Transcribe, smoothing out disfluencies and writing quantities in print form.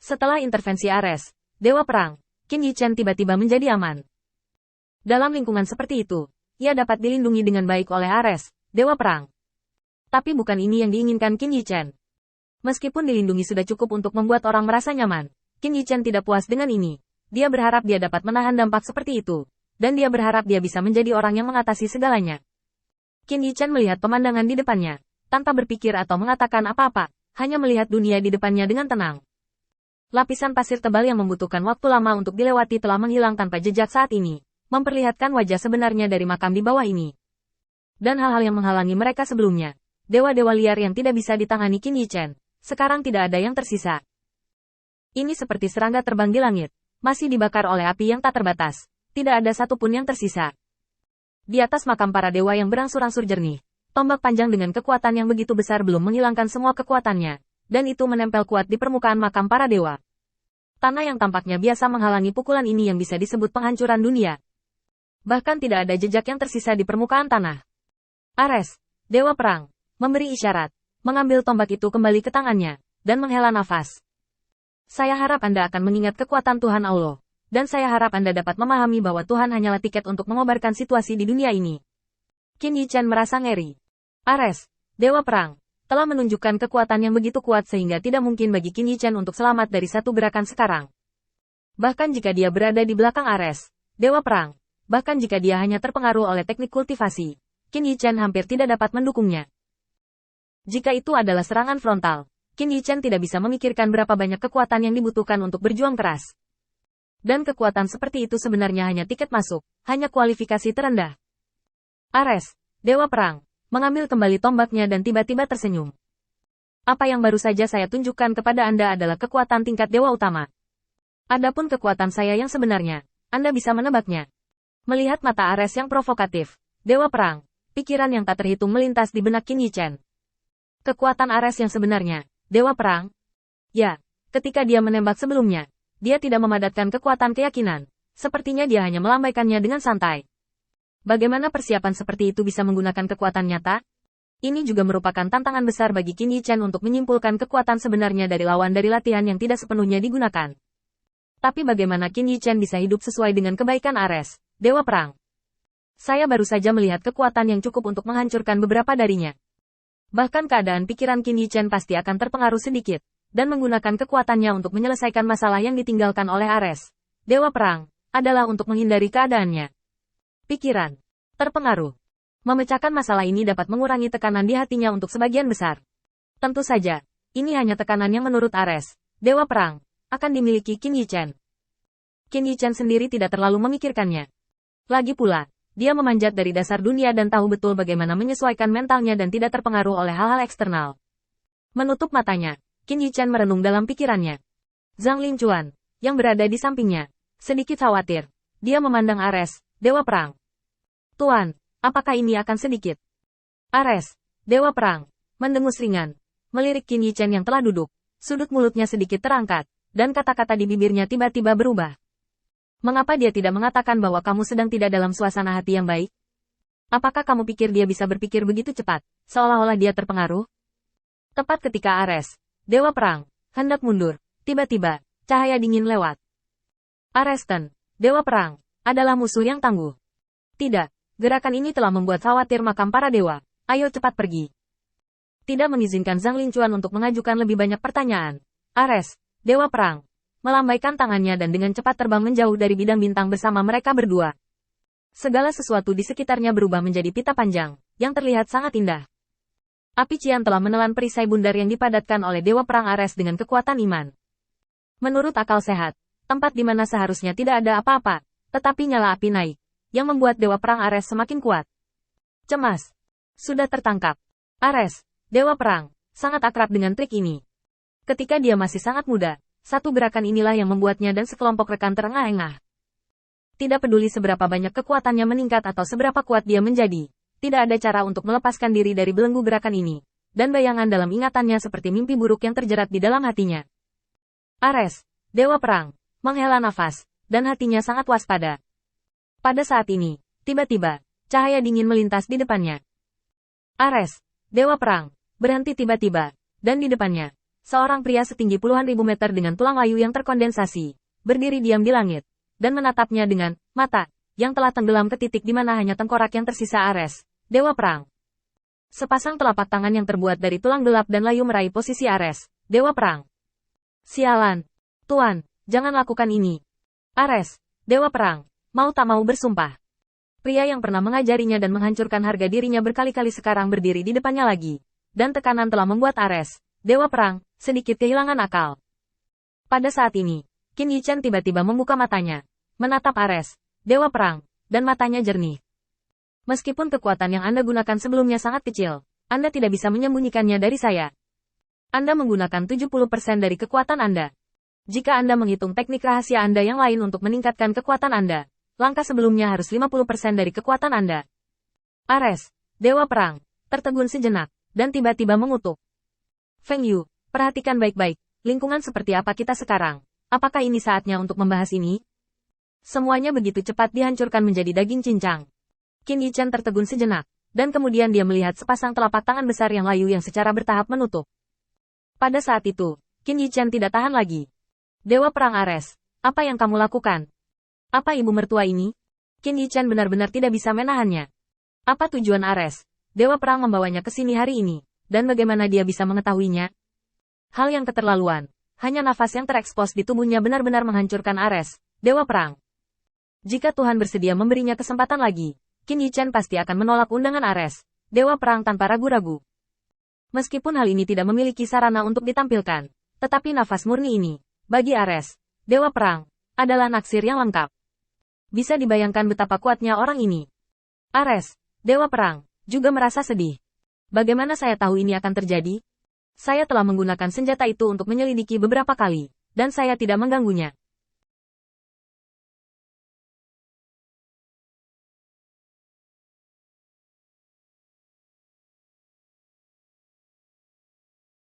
Setelah intervensi Ares, Dewa Perang, Qin Yichen tiba-tiba menjadi aman. Dalam lingkungan seperti itu, ia dapat dilindungi dengan baik oleh Ares, Dewa Perang. Tapi bukan ini yang diinginkan Qin Yichen. Meskipun dilindungi sudah cukup untuk membuat orang merasa nyaman, Qin Yichen tidak puas dengan ini. Dia berharap dia dapat menahan dampak seperti itu. Dan dia berharap dia bisa menjadi orang yang mengatasi segalanya. Qin Yichen melihat pemandangan di depannya, tanpa berpikir atau mengatakan apa-apa, hanya melihat dunia di depannya dengan tenang. Lapisan pasir tebal yang membutuhkan waktu lama untuk dilewati telah menghilang tanpa jejak saat ini, memperlihatkan wajah sebenarnya dari makam di bawah ini. Dan hal-hal yang menghalangi mereka sebelumnya, dewa-dewa liar yang tidak bisa ditangani Qin Yichen, sekarang tidak ada yang tersisa. Ini seperti serangga terbang di langit, masih dibakar oleh api yang tak terbatas, tidak ada satupun yang tersisa. Di atas makam para dewa yang berangsur-angsur jernih, tombak panjang dengan kekuatan yang begitu besar belum menghilangkan semua kekuatannya, dan itu menempel kuat di permukaan makam para dewa. Tanah yang tampaknya biasa menghalangi pukulan ini yang bisa disebut penghancuran dunia. Bahkan tidak ada jejak yang tersisa di permukaan tanah. Ares, Dewa Perang, memberi isyarat, mengambil tombak itu kembali ke tangannya, dan menghela nafas. Saya harap Anda akan mengingat kekuatan Tuhan Allah, dan saya harap Anda dapat memahami bahwa Tuhan hanyalah tiket untuk mengobarkan situasi di dunia ini. Qin Yichen merasa ngeri. Ares, Dewa Perang, telah menunjukkan kekuatan yang begitu kuat sehingga tidak mungkin bagi Qin Yichen untuk selamat dari satu gerakan sekarang. Bahkan jika dia berada di belakang Ares, Dewa Perang, bahkan jika dia hanya terpengaruh oleh teknik kultivasi, Qin Yichen hampir tidak dapat mendukungnya. Jika itu adalah serangan frontal, Qin Yichen tidak bisa memikirkan berapa banyak kekuatan yang dibutuhkan untuk berjuang keras. Dan kekuatan seperti itu sebenarnya hanya tiket masuk, hanya kualifikasi terendah. Ares, Dewa Perang, mengambil kembali tombaknya dan tiba-tiba tersenyum. Apa yang baru saja saya tunjukkan kepada Anda adalah kekuatan tingkat dewa utama. Adapun kekuatan saya yang sebenarnya, Anda bisa menebaknya. Melihat mata Ares yang provokatif, Dewa Perang, pikiran yang tak terhitung melintas di benak Qin Yichen. Kekuatan Ares yang sebenarnya, Dewa Perang? Ya, ketika dia menembak sebelumnya, dia tidak memadatkan kekuatan keyakinan. Sepertinya dia hanya melambaikannya dengan santai. Bagaimana persiapan seperti itu bisa menggunakan kekuatan nyata? Ini juga merupakan tantangan besar bagi Qin Yichen untuk menyimpulkan kekuatan sebenarnya dari lawan dari latihan yang tidak sepenuhnya digunakan. Tapi bagaimana Qin Yichen bisa hidup sesuai dengan kebaikan Ares, Dewa Perang? Saya baru saja melihat kekuatan yang cukup untuk menghancurkan beberapa darinya. Bahkan keadaan pikiran Qin Yichen pasti akan terpengaruh sedikit, dan menggunakan kekuatannya untuk menyelesaikan masalah yang ditinggalkan oleh Ares, Dewa Perang, adalah untuk menghindari keadaannya. Pikiran terpengaruh. Memecahkan masalah ini dapat mengurangi tekanan di hatinya untuk sebagian besar. Tentu saja, ini hanya tekanan yang menurut Ares, Dewa Perang, akan dimiliki Qin Yichen. Qin Yichen sendiri tidak terlalu memikirkannya. Lagi pula, dia memanjat dari dasar dunia dan tahu betul bagaimana menyesuaikan mentalnya dan tidak terpengaruh oleh hal-hal eksternal. Menutup matanya, Qin Yichen merenung dalam pikirannya. Zhang Lingchuan, yang berada di sampingnya, sedikit khawatir. Dia memandang Ares, Dewa Perang. Tuan, apakah ini akan sedikit? Ares, Dewa Perang, mendengus ringan, melirik Qin Yichen yang telah duduk. Sudut mulutnya sedikit terangkat, dan kata-kata di bibirnya tiba-tiba berubah. Mengapa dia tidak mengatakan bahwa kamu sedang tidak dalam suasana hati yang baik? Apakah kamu pikir dia bisa berpikir begitu cepat, seolah-olah dia terpengaruh? Tepat ketika Ares, Dewa Perang, hendak mundur, tiba-tiba, cahaya dingin lewat. Aresten, Dewa Perang, adalah musuh yang tangguh. Tidak, gerakan ini telah membuat khawatir makam para dewa. Ayo cepat pergi. Tidak mengizinkan Zhang Lingchuan untuk mengajukan lebih banyak pertanyaan. Ares, Dewa Perang, melambaikan tangannya dan dengan cepat terbang menjauh dari bidang bintang bersama mereka berdua. Segala sesuatu di sekitarnya berubah menjadi pita panjang, yang terlihat sangat indah. Api cian telah menelan perisai bundar yang dipadatkan oleh Dewa Perang Ares dengan kekuatan iman. Menurut akal sehat, tempat di mana seharusnya tidak ada apa-apa, tetapi nyala api naik, yang membuat Dewa Perang Ares semakin kuat. Cemas. Sudah tertangkap. Ares, Dewa Perang, sangat akrab dengan trik ini. Ketika dia masih sangat muda, satu gerakan inilah yang membuatnya dan sekelompok rekan terengah-engah. Tidak peduli seberapa banyak kekuatannya meningkat atau seberapa kuat dia menjadi, tidak ada cara untuk melepaskan diri dari belenggu gerakan ini, dan bayangan dalam ingatannya seperti mimpi buruk yang terjerat di dalam hatinya. Ares, Dewa Perang, menghela nafas, dan hatinya sangat waspada. Pada saat ini, tiba-tiba, cahaya dingin melintas di depannya. Ares, Dewa Perang, berhenti tiba-tiba, dan di depannya, Seorang pria setinggi puluhan ribu meter dengan tulang layu yang terkondensasi, berdiri diam di langit, dan menatapnya dengan mata yang telah tenggelam ke titik di mana hanya tengkorak yang tersisa Ares, Dewa Perang. Sepasang telapak tangan yang terbuat dari tulang gelap dan layu meraih posisi Ares, Dewa Perang. Sialan. Tuan, jangan lakukan ini. Ares, Dewa Perang, mau tak mau bersumpah. Pria yang pernah mengajarinya dan menghancurkan harga dirinya berkali-kali sekarang berdiri di depannya lagi. Dan tekanan telah membuat Ares, Dewa Perang, sedikit kehilangan akal. Pada saat ini, Qin Yichen tiba-tiba membuka matanya, menatap Ares, Dewa Perang, dan matanya jernih. Meskipun kekuatan yang Anda gunakan sebelumnya sangat kecil, Anda tidak bisa menyembunyikannya dari saya. Anda menggunakan 70% dari kekuatan Anda. Jika Anda menghitung teknik rahasia Anda yang lain untuk meningkatkan kekuatan Anda, langkah sebelumnya harus 50% dari kekuatan Anda. Ares, Dewa Perang, tertegun sejenak, dan tiba-tiba mengutuk. Feng Yu, perhatikan baik-baik, lingkungan seperti apa kita sekarang. Apakah ini saatnya untuk membahas ini? Semuanya begitu cepat dihancurkan menjadi daging cincang. Qin Yichen tertegun sejenak, dan kemudian dia melihat sepasang telapak tangan besar yang layu yang secara bertahap menutup. Pada saat itu, Qin Yichen tidak tahan lagi. Dewa Perang Ares, apa yang kamu lakukan? Apa ibu mertua ini? Qin Yichen benar-benar tidak bisa menahannya. Apa tujuan Ares, Dewa Perang membawanya ke sini hari ini? Dan bagaimana dia bisa mengetahuinya? Hal yang keterlaluan. Hanya nafas yang terekspos di tubuhnya benar-benar menghancurkan Ares, Dewa Perang. Jika Tuhan bersedia memberinya kesempatan lagi, Qin Yichen pasti akan menolak undangan Ares, Dewa Perang tanpa ragu-ragu. Meskipun hal ini tidak memiliki sarana untuk ditampilkan, tetapi nafas murni ini, bagi Ares, Dewa Perang, adalah naksir yang lengkap. Bisa dibayangkan betapa kuatnya orang ini. Ares, Dewa Perang, juga merasa sedih. Bagaimana saya tahu ini akan terjadi? Saya telah menggunakan senjata itu untuk menyelidiki beberapa kali, dan saya tidak mengganggunya.